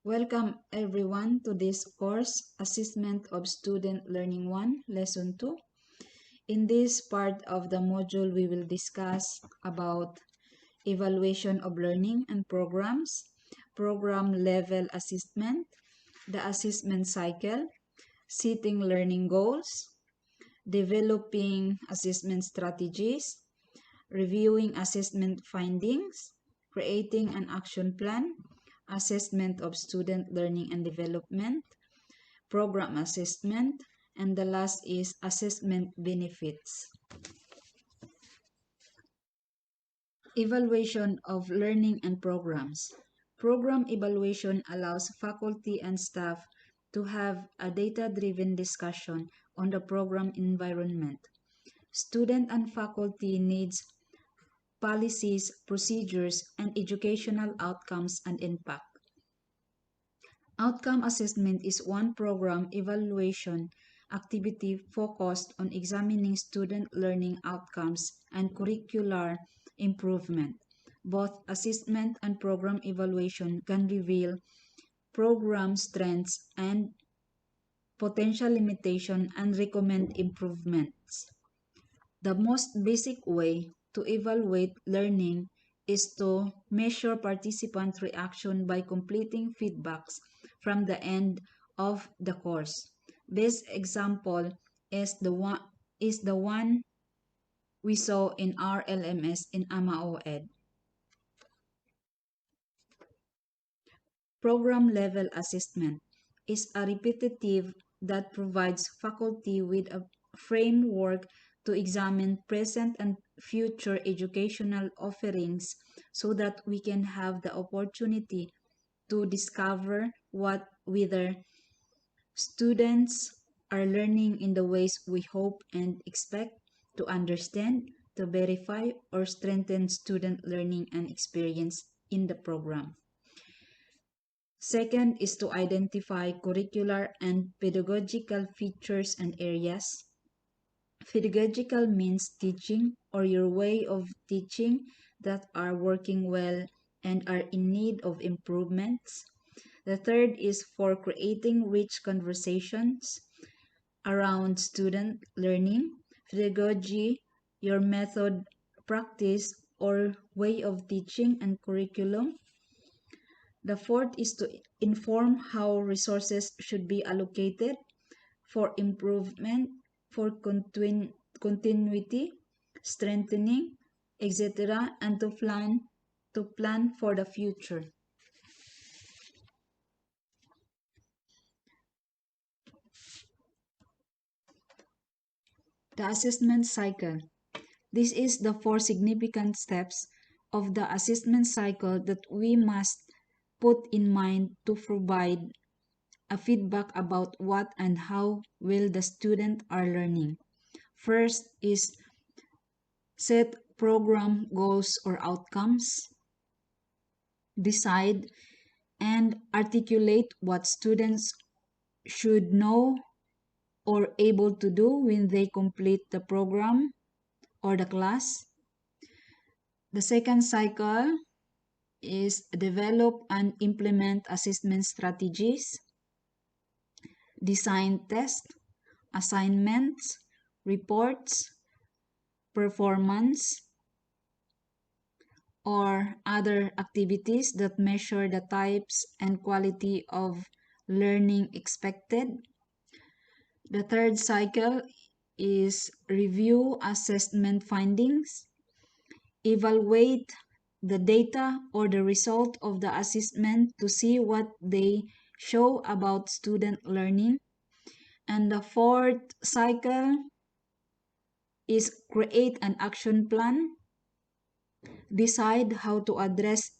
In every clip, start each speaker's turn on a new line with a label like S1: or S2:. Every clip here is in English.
S1: Welcome everyone to this course, Assessment of Student Learning 1, Lesson 2. In this part of the module, we will discuss about evaluation of learning and programs, program level assessment, the assessment cycle, setting learning goals, developing assessment strategies, reviewing assessment findings, creating an action plan, assessment of student learning and development, program assessment, and the last is assessment benefits. Evaluation of learning and programs. Program evaluation allows faculty and staff to have a data-driven discussion on the program environment. Student and faculty needs policies, procedures, and educational outcomes and impact. Outcome assessment is one program evaluation activity focused on examining student learning outcomes and curricular improvement. Both assessment and program evaluation can reveal program strengths and potential limitation and recommend improvements. The most basic way to evaluate learning is to measure participant reaction by completing feedbacks from the end of the course. This example is the one we saw in our LMS in AMAO Ed. Program level assessment is a repetitive that provides faculty with a framework to examine present and future educational offerings so that we can have the opportunity to discover whether students are learning in the ways we hope and expect, to understand, to verify, or strengthen student learning and experience in the program. Second is to identify curricular and pedagogical features and areas. Pedagogical means teaching or your way of teaching that are working well and are in need of improvements. The third is for creating rich conversations around student learning. Pedagogy, your method, practice, or way of teaching and curriculum. The fourth is to inform how resources should be allocated for improvement, for continuity, strengthening, etc., and to plan for the future. The assessment cycle. This is the 4 significant steps of the assessment cycle that we must put in mind to provide a feedback about what and how well the student are learning. First is set program goals or outcomes. Decide and articulate what students should know or able to do when they complete the program or the class. The second cycle is develop and implement assessment strategies, design tests, assignments, reports, performance, or other activities that measure the types and quality of learning expected. The third cycle is review assessment findings, evaluate the data or the result of the assessment to see what they show about student learning. And the fourth cycle is create an action plan, decide how to address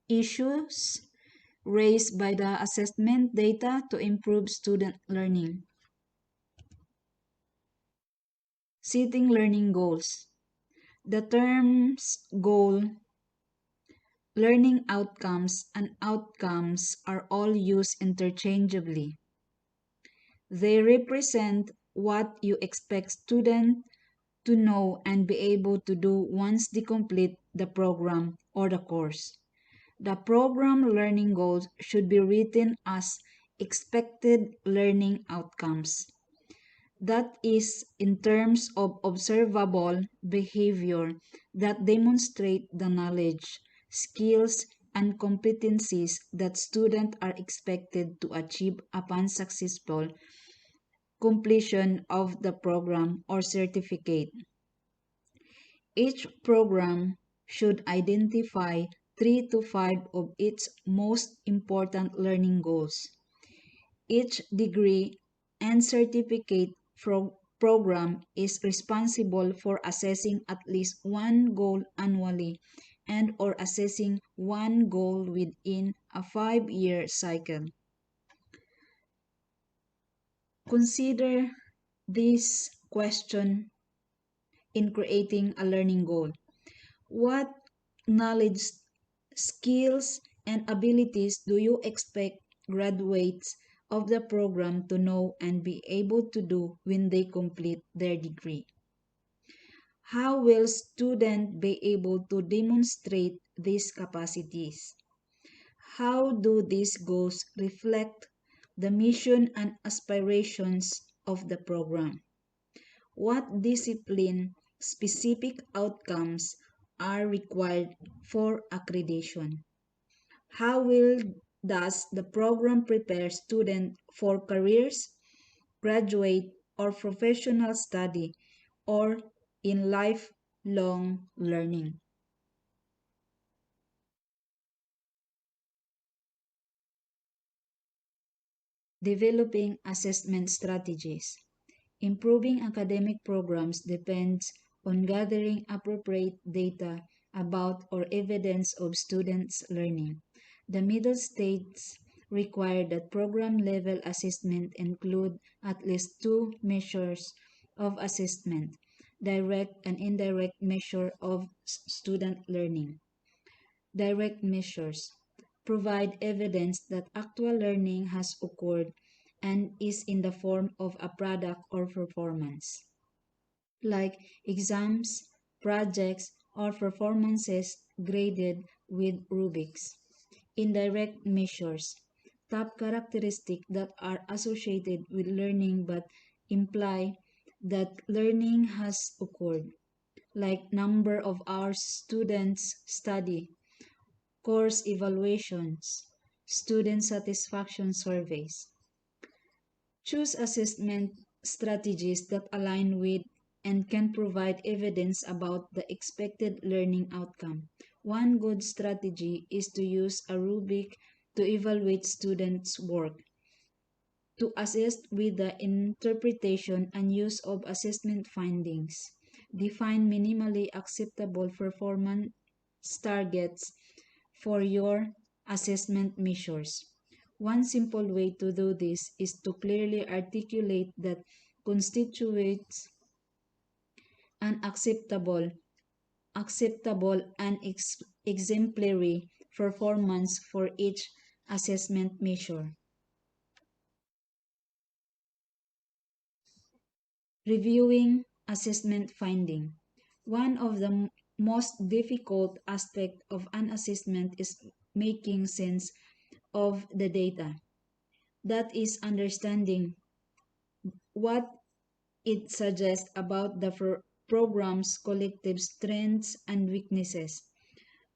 S1: issues raised by the assessment data to improve student learning. Setting learning goals. The terms goal, learning outcomes, and outcomes are all used interchangeably. They represent what you expect students to know and be able to do once they complete the program or the course. The program learning goals should be written as expected learning outcomes. That is, in terms of observable behavior that demonstrate the knowledge, skills, and competencies that students are expected to achieve upon successful completion of the program or certificate. Each program should identify 3 to 5 of its most important learning goals. Each degree and certificate program is responsible for assessing at least one goal annually and or assessing one goal within a 5-year cycle. Consider this question in creating a learning goal. What knowledge, skills, and abilities do you expect graduates of the program to know and be able to do when they complete their degree? How will students be able to demonstrate these capacities? How do these goals reflect the mission and aspirations of the program? What discipline-specific outcomes are required for accreditation? How will does the program prepare students for careers, graduate, or professional study, or in lifelong learning? Developing assessment strategies. Improving academic programs depends on gathering appropriate data about or evidence of students' learning. The middle states require that program level assessment include at least 2 measures of assessment, direct and indirect measure of student learning. Direct measures provide evidence that actual learning has occurred and is in the form of a product or performance, like exams, projects, or performances graded with rubrics. Indirect measures, top characteristics that are associated with learning but imply that learning has occurred, like number of hours students study, course evaluations, student satisfaction surveys. Choose assessment strategies that align with and can provide evidence about the expected learning outcome. One good strategy is to use a rubric to evaluate students' work, to assist with the interpretation and use of assessment findings. Define minimally acceptable performance targets for your assessment measures. One simple way to do this is to clearly articulate that constitutes an acceptable and exemplary performance for each assessment measure. Reviewing assessment finding. One of the most difficult aspects of an assessment is making sense of the data. That is understanding what it suggests about the program's collective strengths and weaknesses.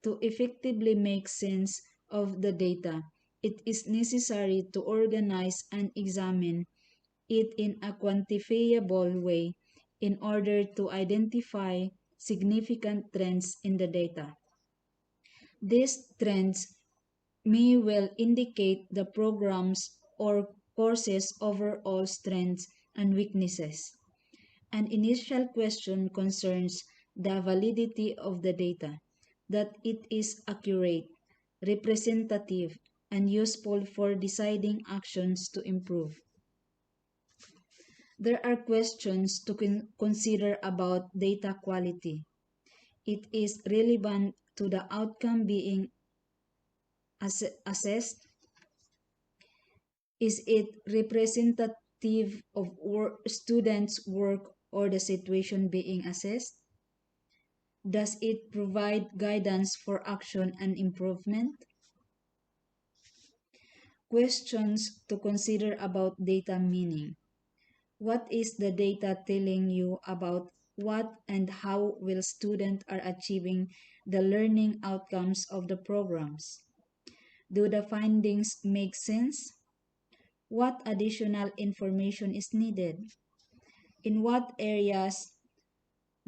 S1: To effectively make sense of the data, it is necessary to organize and examine it in a quantifiable way in order to identify significant trends in the data. These trends may well indicate the program's or course's overall strengths and weaknesses. An initial question concerns the validity of the data, that it is accurate, representative, and useful for deciding actions to improve. There are questions to consider about data quality. It is relevant to the outcome being assessed. Is it representative of students' work or the situation being assessed? Does it provide guidance for action and improvement? Questions to consider about data meaning. What is the data telling you about what and how will students are achieving the learning outcomes of the programs? Do the findings make sense? What additional information is needed? In what areas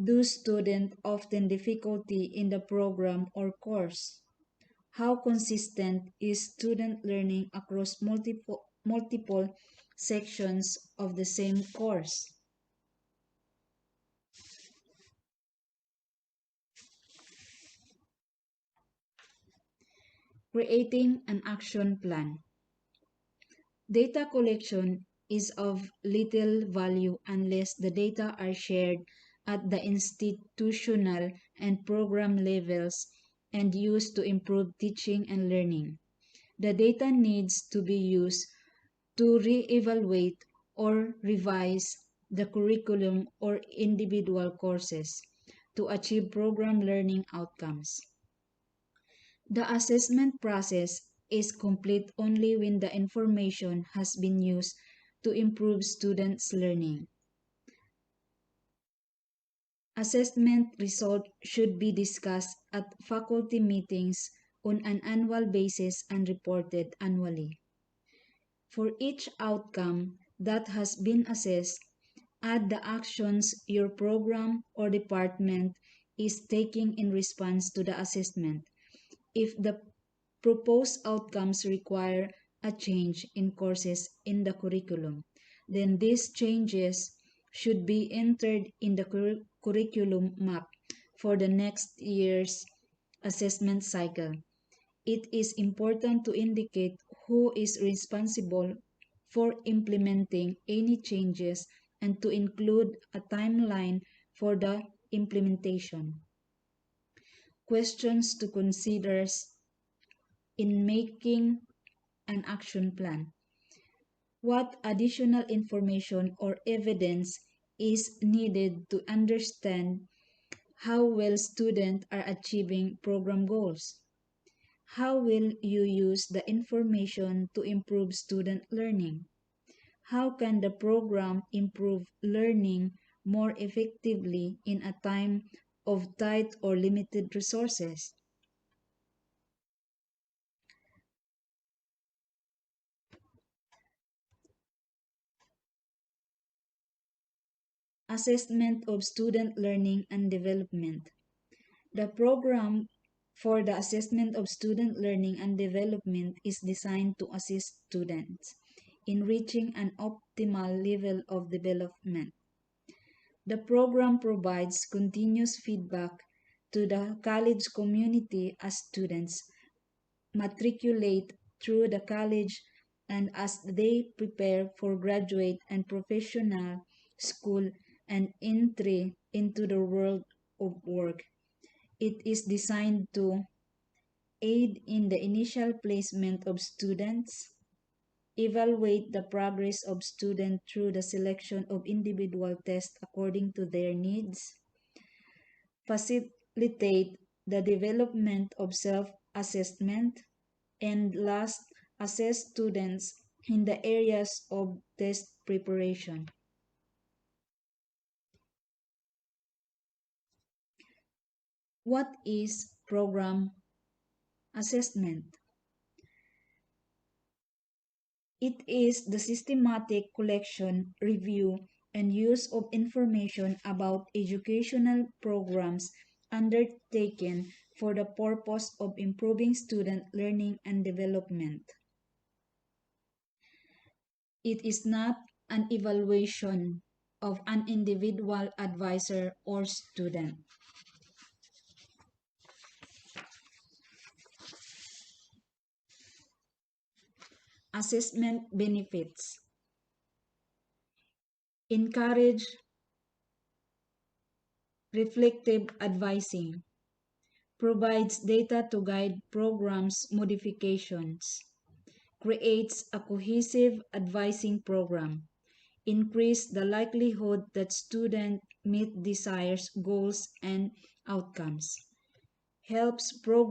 S1: do students often difficulty in the program or course? How consistent is student learning across multiple sections of the same course? Creating an action plan. Data collection is of little value unless the data are shared at the institutional and program levels and used to improve teaching and learning. The data needs to be used to re-evaluate or revise the curriculum or individual courses to achieve program learning outcomes. The assessment process is complete only when the information has been used to improve students' learning. Assessment results should be discussed at faculty meetings on an annual basis and reported annually. For each outcome that has been assessed, add the actions your program or department is taking in response to the assessment. If the proposed outcomes require a change in courses in the curriculum, then these changes should be entered in the curriculum map for the next year's assessment cycle. It is important to indicate who is responsible for implementing any changes and to include a timeline for the implementation. Questions to consider in making an action plan. What additional information or evidence is needed to understand how well students are achieving program goals? How will you use the information to improve student learning? How can the program improve learning more effectively in a time of tight or limited resources? Assessment of student learning and development. The program for the assessment of student learning and development is designed to assist students in reaching an optimal level of development. The program provides continuous feedback to the college community as students matriculate through the college and as they prepare for graduate and professional school and entry into the world of work. It is designed to aid in the initial placement of students, evaluate the progress of students through the selection of individual tests according to their needs, facilitate the development of self-assessment, and last, assess students in the areas of test preparation. What is program assessment? It is the systematic collection, review, and use of information about educational programs undertaken for the purpose of improving student learning and development. It is not an evaluation of an individual advisor or student. Assessment benefits. Encourage reflective advising. Provides data to guide programs modifications. Creates a cohesive advising program. Increase the likelihood that students meet desired goals and outcomes. Helps programs